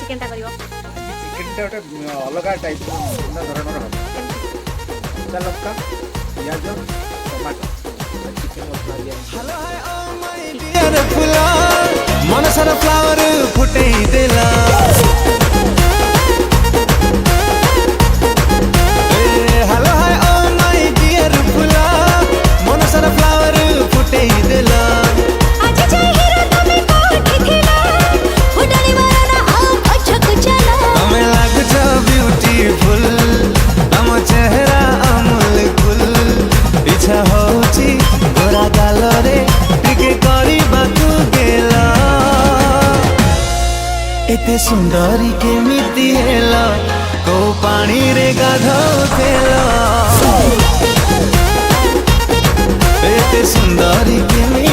chicken टा करियो chicken टा गोटे अलग टाइप भिन्न धरणर हम कच्चा लंका पियाज टमाटो चिकन मसला दिया मन सारा फ्लावर फुटे देला hello hi oh my dear फुला मन सारा फ्लावर फुटे देला आज जाय हीरो तमे कोठी थिला फुटानी मारा आम अछक चला हमें लाग जा ब्यूटीफुल हम चेहरा अमूल कुल इच्छा होची गोरा गाल रे टिके करी बाकू गेला एते सुंदरी केमिति हेला को पानी रे गाधोतेला एते सुंदरी केमिति